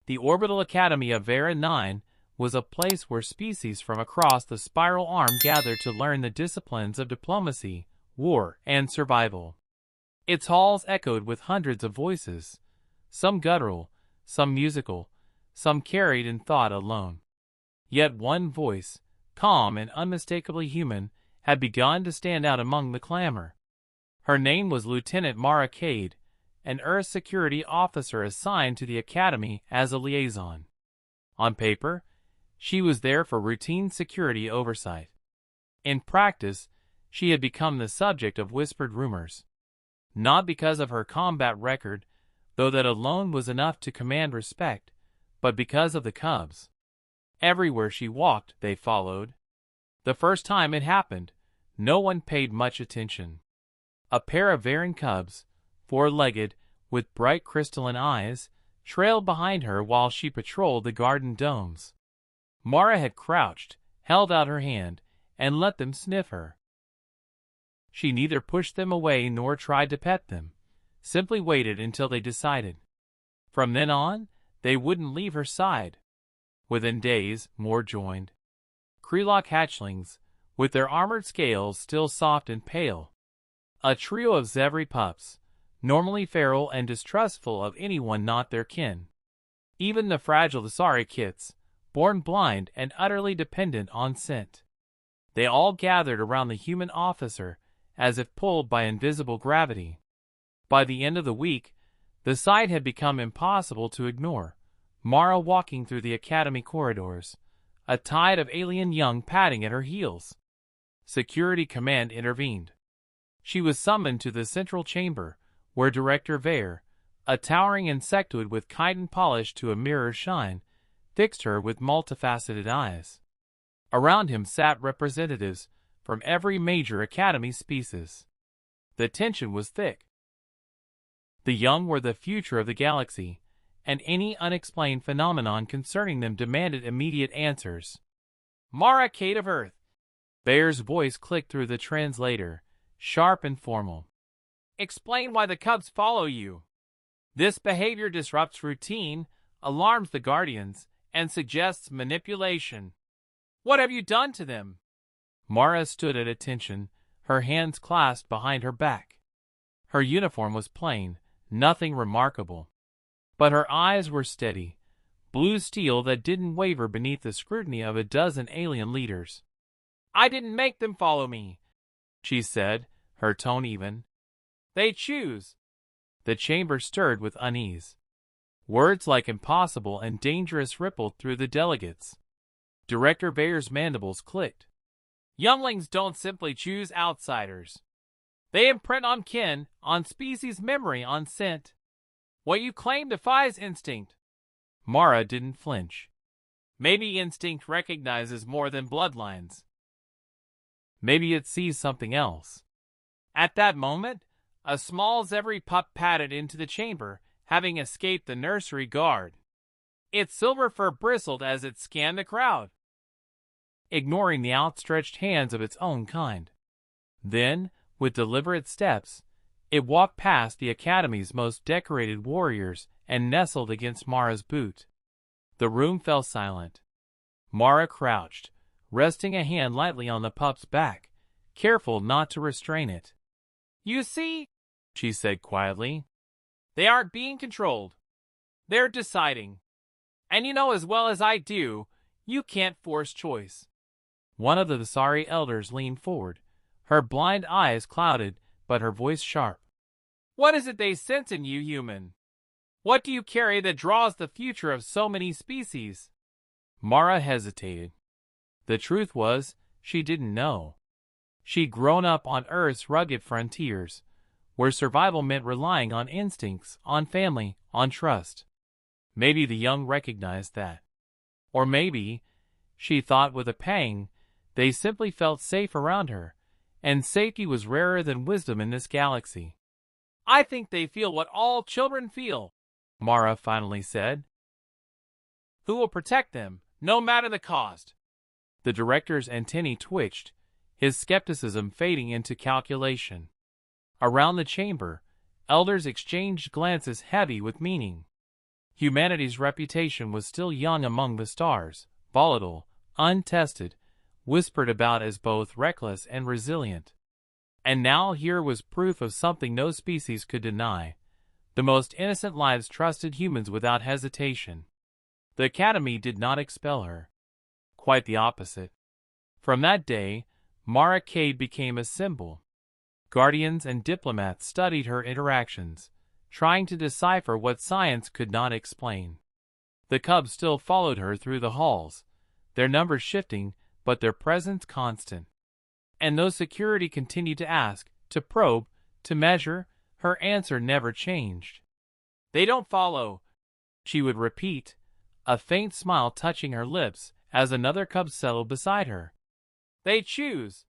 The Orbital Academy of Vera 9 was a place where species from across the spiral arm gathered to learn the disciplines of diplomacy, war, and survival. Its halls echoed with hundreds of voices, some guttural, some musical, some carried in thought alone. Yet one voice, calm and unmistakably human, had begun to stand out among the clamor. Her name was Lieutenant Mara Cade, an Earth security officer assigned to the Academy as a liaison. On paper, she was there for routine security oversight. In practice, she had become the subject of whispered rumors. Not because of her combat record, though that alone was enough to command respect, but because of the cubs. Everywhere she walked, they followed. The first time it happened, no one paid much attention. A pair of Varan cubs, four-legged, with bright crystalline eyes, trailed behind her while she patrolled the garden domes. Mara had crouched, held out her hand, and let them sniff her. She neither pushed them away nor tried to pet them, simply waited until they decided. From then on, they wouldn't leave her side. Within days, more joined. Krelock hatchlings, with their armored scales still soft and pale. A trio of Zevri pups, normally feral and distrustful of anyone not their kin. Even the fragile Thesari kits, born blind and utterly dependent on scent. They all gathered around the human officer, as if pulled by invisible gravity. By the end of the week, the sight had become impossible to ignore. Mara walking through the academy corridors, a tide of alien young padding at her heels. Security Command intervened. She was summoned to the central chamber, where Director Vare, a towering insectoid with chitin polish to a mirror shine, fixed her with multifaceted eyes. Around him sat representatives from every major academy species. The tension was thick. The young were the future of the galaxy, and any unexplained phenomenon concerning them demanded immediate answers. Mara Cade of Earth. Vare's voice clicked through the translator, sharp and formal. Explain why the cubs follow you. This behavior disrupts routine, alarms the Guardians, and suggests manipulation. What have you done to them? Mara stood at attention, her hands clasped behind her back. Her uniform was plain, nothing remarkable. But her eyes were steady, blue steel that didn't waver beneath the scrutiny of a dozen alien leaders. I didn't make them follow me, she said, her tone even. They choose. The chamber stirred with unease. Words like impossible and dangerous rippled through the delegates. Director Vare's mandibles clicked. Younglings don't simply choose outsiders. They imprint on kin, on species memory, on scent. What you claim defies instinct. Mara didn't flinch. Maybe instinct recognizes more than bloodlines. Maybe it sees something else. At that moment, a small Zevri pup padded into the chamber, having escaped the nursery guard. Its silver fur bristled as it scanned the crowd, ignoring the outstretched hands of its own kind. Then, with deliberate steps, it walked past the Academy's most decorated warriors and nestled against Mara's boot. The room fell silent. Mara crouched, resting a hand lightly on the pup's back, careful not to restrain it. You see, she said quietly, they aren't being controlled. They're deciding. And you know as well as I do, you can't force choice. One of the Thesari elders leaned forward, her blind eyes clouded, but her voice sharp. What is it they sense in you, human? What do you carry that draws the future of so many species? Mara hesitated. The truth was, she didn't know. She'd grown up on Earth's rugged frontiers, where survival meant relying on instincts, on family, on trust. Maybe the young recognized that. Or maybe, she thought with a pang, they simply felt safe around her, and safety was rarer than wisdom in this galaxy. I think they feel what all children feel, Mara finally said. Who will protect them, no matter the cost? The director's antennae twitched, his skepticism fading into calculation. Around the chamber, elders exchanged glances heavy with meaning. Humanity's reputation was still young among the stars, volatile, untested, whispered about as both reckless and resilient. And now here was proof of something no species could deny. The most innocent lives trusted humans without hesitation. The Academy did not expel her. Quite the opposite. From that day, Mara Cade became a symbol. Guardians and diplomats studied her interactions, trying to decipher what science could not explain. The cubs still followed her through the halls, their numbers shifting, but their presence constant. And though security continued to ask, to probe, to measure, her answer never changed. "They don't follow," she would repeat, a faint smile touching her lips as another cub settled beside her. "They choose."